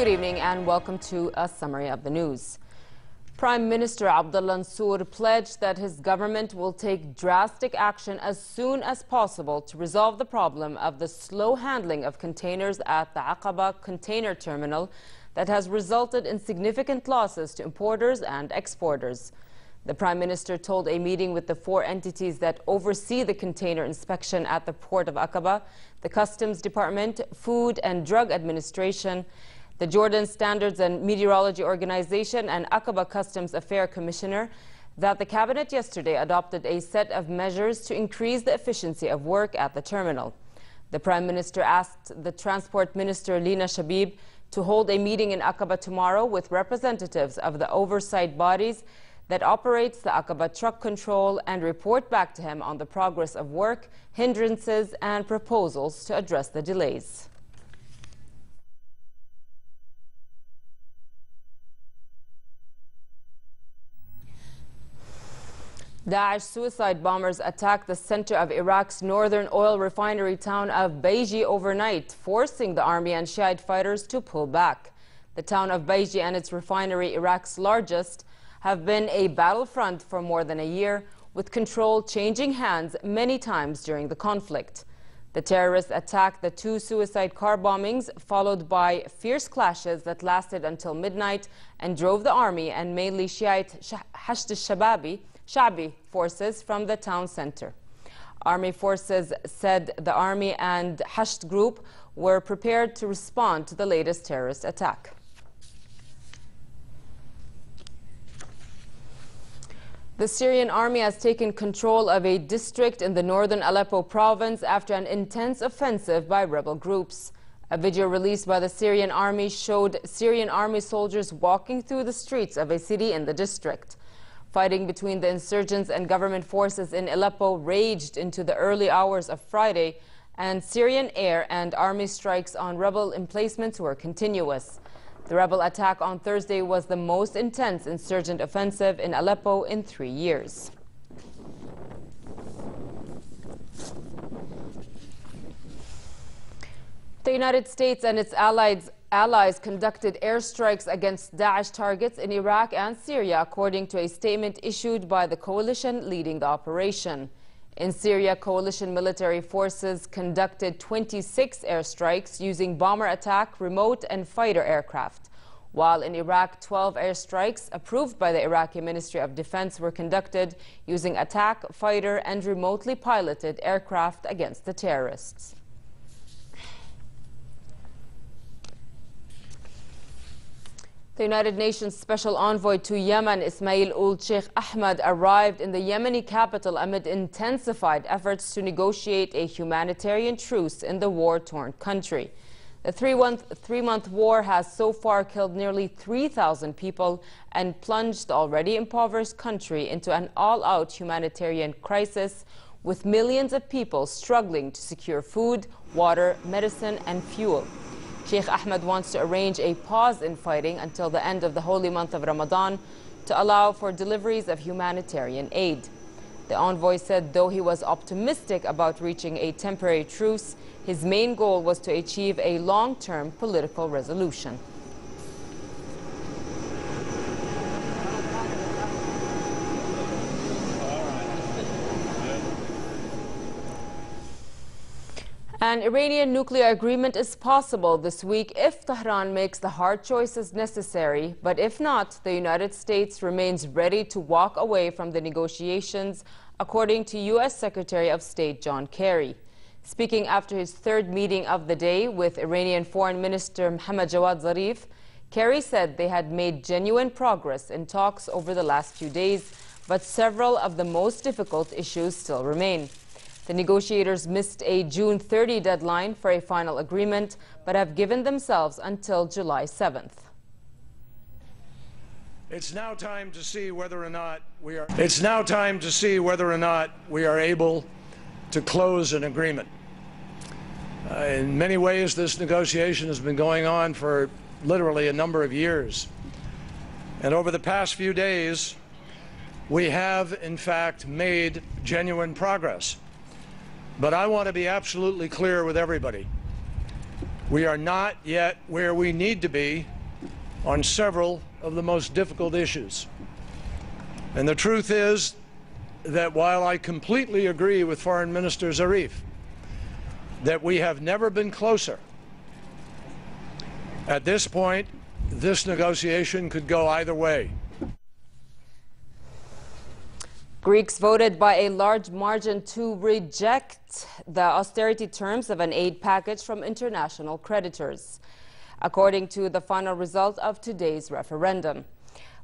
Good evening and welcome to a summary of the news. Prime Minister Abdullah Mansour pledged that his government will take drastic action as soon as possible to resolve the problem of the slow handling of containers at the Aqaba container terminal that has resulted in significant losses to importers and exporters. The Prime Minister told a meeting with the 4 entities that oversee the container inspection at the port of Aqaba, the Customs Department, Food and Drug Administration, the Jordan Standards and Meteorology Organization and Aqaba Customs Affairs Commissioner, that the Cabinet yesterday adopted a set of measures to increase the efficiency of work at the terminal. The Prime Minister asked the Transport Minister Lina Shabib to hold a meeting in Aqaba tomorrow with representatives of the oversight bodies that operates the Aqaba truck control and report back to him on the progress of work, hindrances and proposals to address the delays. Daesh suicide bombers attacked the center of Iraq's northern oil refinery town of Baiji overnight, forcing the army and Shiite fighters to pull back. The town of Baiji and its refinery, Iraq's largest, have been a battlefront for more than a year, with control changing hands many times during the conflict. The terrorists attacked the 2 suicide car bombings, followed by fierce clashes that lasted until midnight and drove the army and mainly Shiite Hashd al-Shabi forces from the town center. Army forces said the army and Hashd group were prepared to respond to the latest terrorist attack. The Syrian army has taken control of a district in the northern Aleppo province after an intense offensive by rebel groups. A video released by the Syrian army showed Syrian army soldiers walking through the streets of a city in the district. Fighting between the insurgents and government forces in Aleppo raged into the early hours of Friday, and Syrian air and army strikes on rebel emplacements were continuous. The rebel attack on Thursday was the most intense insurgent offensive in Aleppo in 3 years. The United States and its allies conducted airstrikes against Daesh targets in Iraq and Syria, according to a statement issued by the coalition leading the operation. In Syria, coalition military forces conducted 26 airstrikes using bomber attack, remote and fighter aircraft. While in Iraq, 12 airstrikes approved by the Iraqi Ministry of Defense were conducted using attack, fighter and remotely piloted aircraft against the terrorists. The United Nations Special Envoy to Yemen, Ismail Ould Sheikh Ahmed, arrived in the Yemeni capital amid intensified efforts to negotiate a humanitarian truce in the war-torn country. The three-month war has so far killed nearly 3,000 people and plunged the already impoverished country into an all-out humanitarian crisis, with millions of people struggling to secure food, water, medicine and fuel. Sheikh Ahmed wants to arrange a pause in fighting until the end of the holy month of Ramadan to allow for deliveries of humanitarian aid. The envoy said though he was optimistic about reaching a temporary truce, his main goal was to achieve a long-term political resolution. An Iranian nuclear agreement is possible this week if Tehran makes the hard choices necessary, but if not, the United States remains ready to walk away from the negotiations, according to U.S. Secretary of State John Kerry. Speaking after his 3rd meeting of the day with Iranian Foreign Minister Mohammad Jawad Zarif, Kerry said they had made genuine progress in talks over the last few days, but several of the most difficult issues still remain. The negotiators missed a June 30 deadline for a final agreement, but have given themselves until July 7th. It's now time to see whether or not we are able to close an agreement. In many ways, this negotiation has been going on for literally a number of years. And over the past few days, we have, in fact, made genuine progress. But I want to be absolutely clear with everybody. We are not yet where we need to be on several of the most difficult issues. And the truth is that while I completely agree with Foreign Minister Zarif that we have never been closer, at this point, this negotiation could go either way. Greeks voted by a large margin to reject the austerity terms of an aid package from international creditors, according to the final result of today's referendum.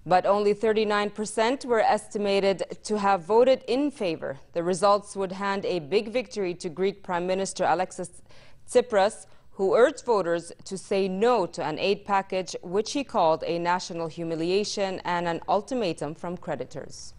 But only 39% were estimated to have voted in favor. The results would hand a big victory to Greek Prime Minister Alexis Tsipras, who urged voters to say no to an aid package, which he called a national humiliation and an ultimatum from creditors.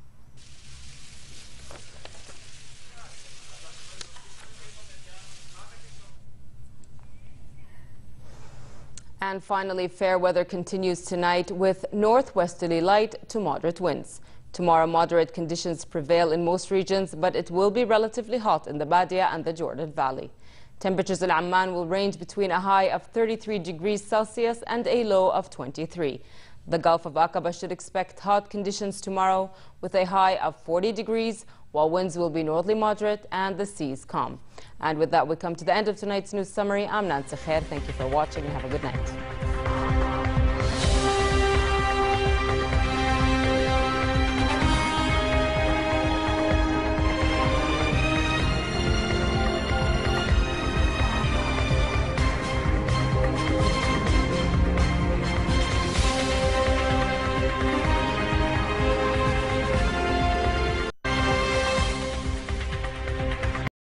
And finally, fair weather continues tonight with northwesterly light to moderate winds. Tomorrow, moderate conditions prevail in most regions, but it will be relatively hot in the Badia and the Jordan Valley. Temperatures in Amman will range between a high of 33 degrees Celsius and a low of 23. The Gulf of Aqaba should expect hot conditions tomorrow with a high of 40 degrees, while winds will be northerly moderate and the seas calm. And with that, we come to the end of tonight's news summary. I'm Nancy Khair. Thank you for watching and have a good night.